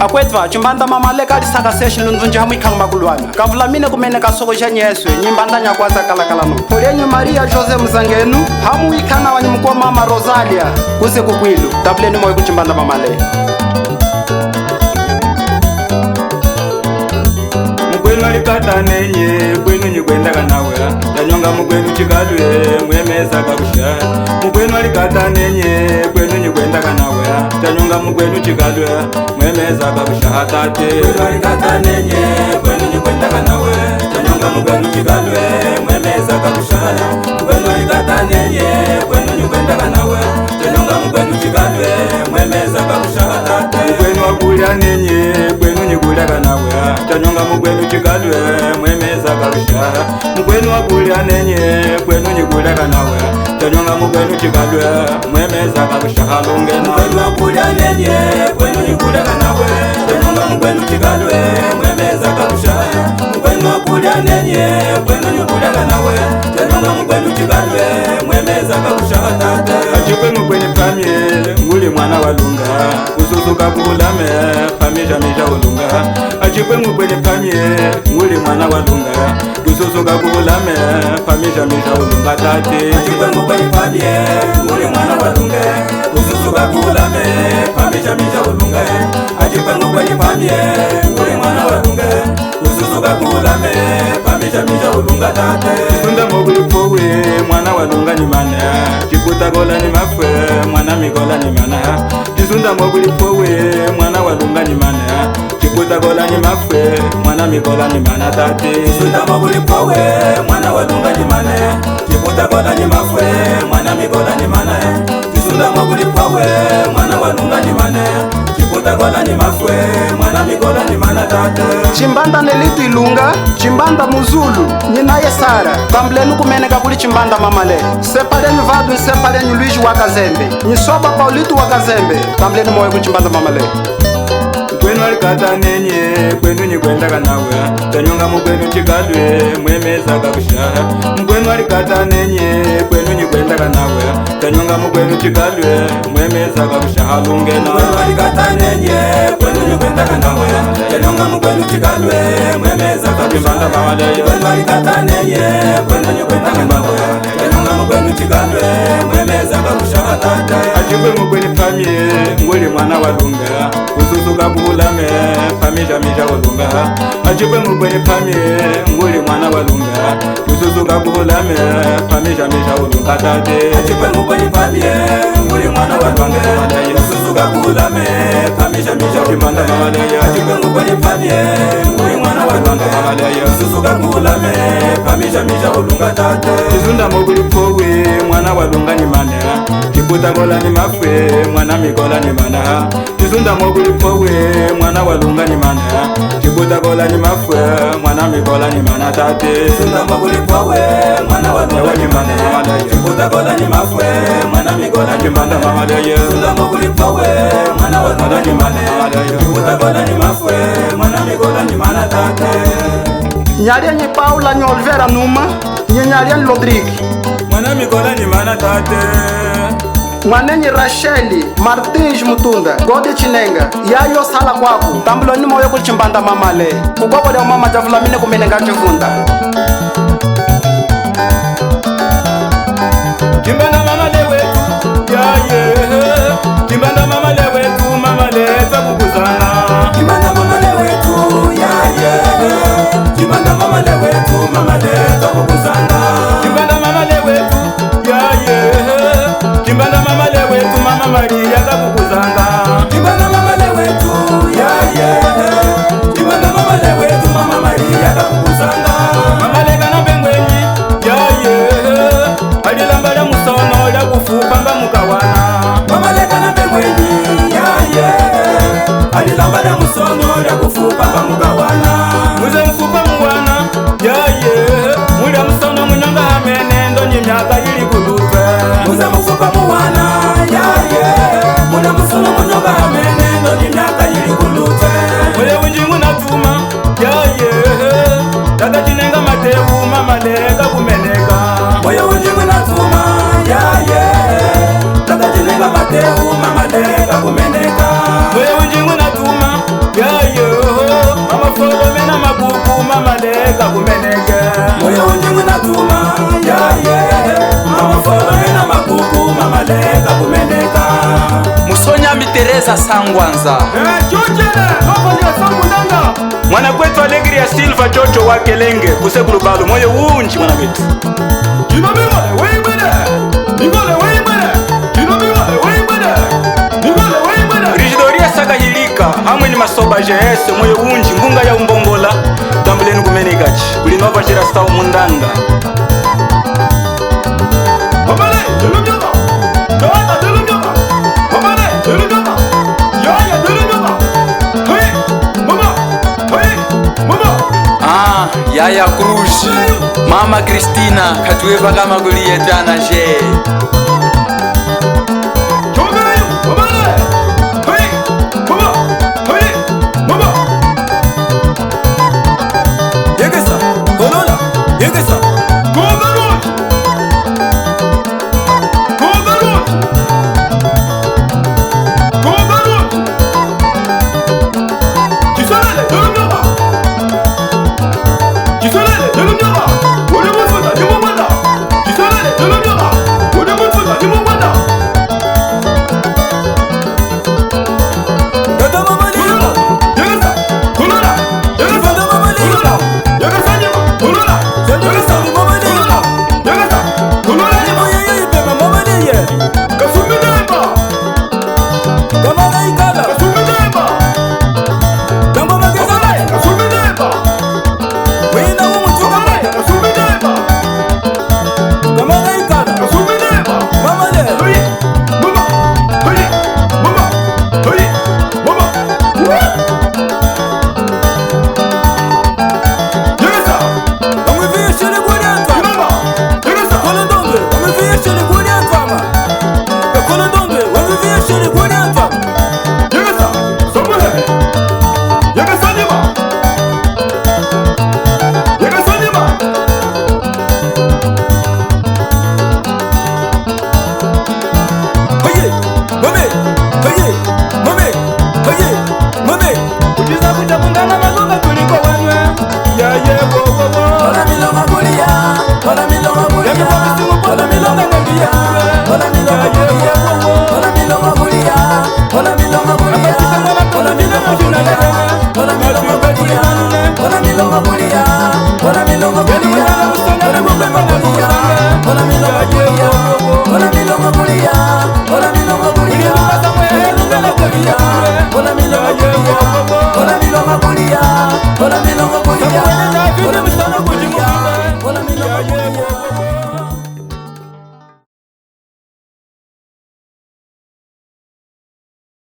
akwetva chimbanda mamale kali saka seshi lunzunji hamu ikanga makulwana kavula mine kumene kasoko cha nyeswe nyimbanda nyakwaza kalakalano polenyu Maria Jose Mzangenu hamu ikana wanyi mkua mama Rosalia kuse kukwilu tabuleni moyo kuchimbanda mamale Mkwenu alikata nenye kwenu nyikwenda kanawe tanyonga mkwenu chikalwe mwemeza kabusha Mkwenu alikata nenye kwenu nyikwenda kanawe tanyonga mkwenu chikalwe mwemeza kabusha hatate Mkwenu alikata nenye kwenu nyikwenda kanawe tanyonga mkwenu chikalwe mwemeza kabusha Mkwenu alikata nenye kwenu nyikwenda kanawe tanyonga mkwenu chikalwe mwemeza kabusha hatate Mkwenu akulya nenye kwenu nyikulya kanawe tanyonga mkwenu chikalwe mwemeza kabusha Mkwenu akulya nenye kwenu nyikulya kanawe tanyonga mkwenu chikalwe mwemeza kabusha halungena Mkwenu akulya nenye kwenu nyikulya kanawe tanyonga mkwenu chikalwe mwemeza kabusha Mkwenu akulya nenye kwenu nyikulya kanawe tanyonga mkwenu chikalwe mwemeza kabusha hatate Achikwe mkwenu pamye nguli mwana walunga ususuka kulame pamisha misha ulunga Achikwe mkwenu pamye nguli mwana walunga ususuka kulame pamisha misha ulunga tate Achikwe mkwenu pamye nguli mwana walunga ususuka kulame pamisha misha ulunga Achikwe mkwenu pamye nguli mwana walunga ususuka kulame pamisha misha ulunga tate Isunda moguli powe mwana walunga ni mana Chikuta gola ni mafwe mwana migola ni mana Isunda moguli powe mwana walunga ni mana Chikuta gola ni mafwe mwana migola ni mana tate Isunda moguli powe mwana walunga ni mana Chikuta gola ni mafwe mwana migola ni mana Isunda moguli powe mwana walunga ni mana Chikuta gola ni mafwe mwana migola ni mana tate chimbanda nelitu ilunga chimbanda muzulu ninaye Sara tambuleni kumene kakuli chimbanda mamale sepalenyu vadu nsepalenyu Luigi wa Kazembe nyisoba Paulitu wa Kazembe tambuleni moyo kuchimbanda mamale Mkwenu alikata nenye kwenu nyikwenda kanawe tanyonga mkwenu chikalwe mwemeza kabusha Mkwenu alikata nenye kwenu nyikwenda kanawe tanyonga mkwenu chikalwe mwemeza kabusha halungena Mkwenu alikata nenye kwenu nyikwenda kanawe tanyonga mkwenu chikalwe mwemeza kabusha Mkwenu alikata nenye kwenu nyikwenda kanawe tanyonga mkwenu chikalwe mwemeza kabusha hatata Achikwe mkwenu pamye nguli mwana walunga ususuka kulame pamisha misha ulunga Achikwe mkwenu pamye nguli mwana walunga ususuka kulame pamisha misha ulunga tate Achikwe mkwenu pamye nguli mwana walunga ususuka kulame pamisha misha ulunga Achikwe mkwenu pamye nguli mwana walunga ususuka kulame pamisha misha ulunga tate Isunda moguli powe mwana walunga ni mana Chikuta gola ni mafwe mwana migola ni mana Isunda moguli powe mwana walunga ni mana Chikuta gola ni mafwe mwana migola ni mana tate Isunda moguli powe mwana walunga ni mana Chikuta gola ni mafwe mwana migola ni mana Isunda moguli powe mwana walunga ni mana Chikuta gola ni mafwe mwana migola ni mana tate Nyalia nyi Paula nyi Olivera Numa nyi Nyalia nyi Rodrigue mwana migola ni mana tate mwanenyi Racheli Martins Mutunda Gode Chinenga yayo sala kwaku tambuloni moyo kuli chimbanda mamale kukokole mama javula mine kumene ngachivunda Chimbanda mamale wetu yaye Chimbanda mamale wetu mamale takukuzana Chimbanda mamale wetu yaye Chimbanda mamale wetu mamale takukuzana Chimbanda mamale wetu yaye Chimbanda mamale wetu mama Maria takukuzanga Chimbanda mamale wetu yaye Chimbanda mamale wetu mama Maria takukuzanga Mamale kana bengwenyi yaye alilambala musono ya kufupanga mukawana Mamale kana bengwenyi yaye alilambala musono ya kufupanga mukawana Muze mfupa muwana yaye mulya musono munyanga hamene ndonyi myaka ili kulutwe Muze mfupa muwana yaye mulya musono munyanga hamene ndonyi myaka ili kulutwe Mule unjingu natuma yaye Taka chinenga matewu mamaleka kumeneka Moyo unjingu natuma yaye Taka chinenga matewu mamaleka kumeneka Moyo unjingu natuma Teresa Sangwanza. Chochele nokolia Sangundanga. Mwana kwetu Alegria Silva chocho wa Kelenge kusekulu balu moyo unji mwana kwetu. Jinobimole weibede. Ningole weibede. Jinobimole weibede. Ningole weibede. Rigidoria Sagahilika hamwe ni masoba JS moyo unji ngunga ya umbongola. Tambuleni kumenekachi kulinova chira stawu mundanga. Mabale, delumyama. Dawata delumyama. Mabale, delumyama. Yaya delumyama. Hey, mama. Hey, mama. Yaya Krushi, Mama Kristina katuweva kama kulietana je.